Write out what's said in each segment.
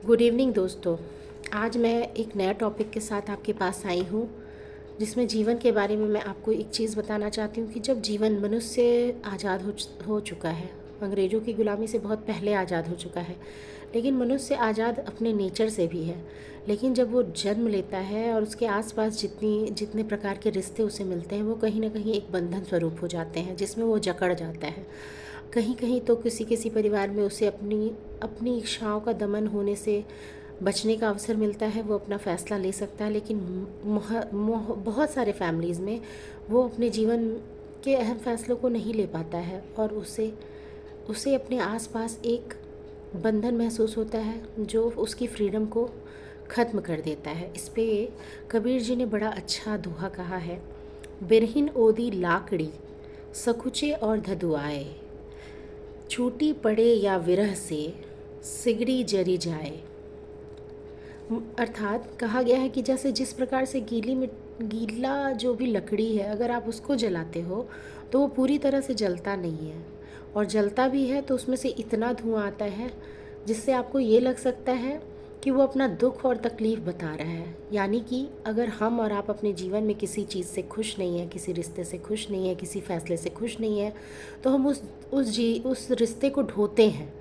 Good evening दोस्तों। आज मैं एक नया टॉपिक के साथ आपके पास आई हूँ, जिसमें जीवन के बारे में मैं आपको एक चीज़ बताना चाहती हूँ कि जब जीवन मनुष्य आज़ाद हो चुका है, अंग्रेज़ों की ग़ुलामी से बहुत पहले आज़ाद हो चुका है, लेकिन मनुष्य आज़ाद अपने नेचर से भी है। लेकिन जब वो जन्म लेता है और उसके आसपास जितने प्रकार के रिश्ते उसे मिलते हैं, वो कहीं ना कहीं एक बंधन स्वरूप हो जाते हैं, जिसमें वो जकड़ जाता है। कहीं कहीं तो किसी किसी परिवार में उसे अपनी अपनी इच्छाओं का दमन होने से बचने का अवसर मिलता है, वो अपना फ़ैसला ले सकता है। लेकिन बहुत सारे फैमिलीज़ में वो अपने जीवन के अहम फ़ैसलों को नहीं ले पाता है और उसे उसे अपने आसपास एक बंधन महसूस होता है जो उसकी फ्रीडम को ख़त्म कर देता है। इस पे कबीर जी ने बड़ा अच्छा दोहा कहा है, बिरहिन ओदी लाकड़ी सकुचे और धधुआए, छूटी पड़े या विरह से सिगड़ी जरी जाए। अर्थात कहा गया है कि जैसे जिस प्रकार से गीला जो भी लकड़ी है, अगर आप उसको जलाते हो तो वो पूरी तरह से जलता नहीं है, और जलता भी है तो उसमें से इतना धुआं आता है जिससे आपको ये लग सकता है कि वो अपना दुख और तकलीफ़ बता रहा है। यानी कि अगर हम और आप अपने जीवन में किसी चीज़ से खुश नहीं हैं, किसी रिश्ते से खुश नहीं है, किसी फ़ैसले से खुश नहीं है, तो हम उस रिश्ते को ढोते हैं,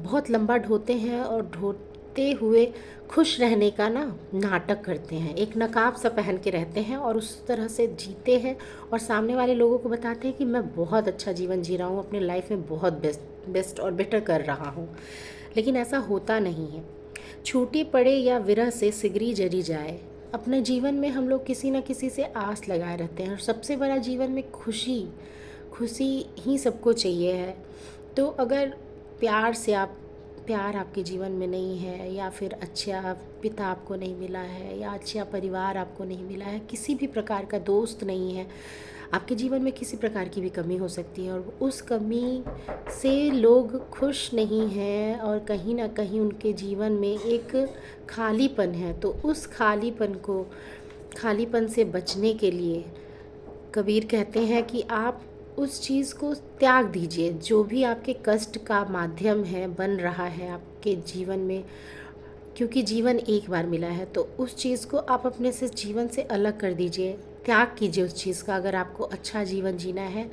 बहुत लंबा ढोते हैं, और ढोते हुए खुश रहने का नाटक करते हैं, एक नकाब सा पहन के रहते हैं और उस तरह से जीते हैं, और सामने वाले लोगों को बताते हैं कि मैं बहुत अच्छा जीवन जी रहा हूँ, अपने लाइफ में बहुत बेस्ट और बेटर कर रहा हूँ। लेकिन ऐसा होता नहीं है। छूटी पड़े या विरह से सिगरी जरी जाए। अपने जीवन में हम लोग किसी न किसी से आस लगाए रहते हैं, और सबसे बड़ा जीवन में खुशी खुशी ही सबको चाहिए है। तो अगर प्यार आपके जीवन में नहीं है, या फिर अच्छा पिता आपको नहीं मिला है, या अच्छा परिवार आपको नहीं मिला है, किसी भी प्रकार का दोस्त नहीं है, आपके जीवन में किसी प्रकार की भी कमी हो सकती है, और उस कमी से लोग खुश नहीं हैं, और कहीं ना कहीं उनके जीवन में एक खालीपन है। तो उस खालीपन से बचने के लिए कबीर कहते हैं कि आप उस चीज़ को त्याग दीजिए, जो भी आपके कष्ट का माध्यम है बन रहा है आपके जीवन में, क्योंकि जीवन एक बार मिला है। तो उस चीज़ को आप अपने से जीवन से अलग कर दीजिए, त्याग कीजिए उस चीज़ का। अगर आपको अच्छा जीवन जीना है,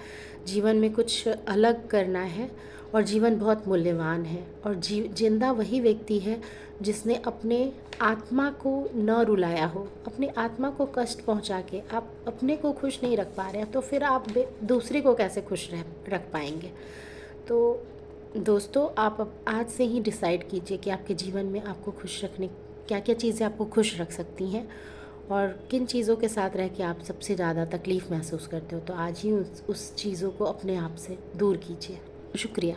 जीवन में कुछ अलग करना है, और जीवन बहुत मूल्यवान है, और जिंदा वही व्यक्ति है जिसने अपने आत्मा को न रुलाया हो, अपनी आत्मा को कष्ट पहुंचा के आप अपने को खुश नहीं रख पा रहे हैं, तो फिर आप दूसरे को कैसे खुश रख पाएंगे। तो दोस्तों, आप अब आज से ही डिसाइड कीजिए कि आपके जीवन में आपको खुश रखने क्या क्या चीज़ें आपको खुश रख सकती हैं, और किन चीज़ों के साथ रह के आप सबसे ज़्यादा तकलीफ़ महसूस करते हो। तो आज ही उस चीज़ों को अपने आप से दूर कीजिए। शुक्रिया।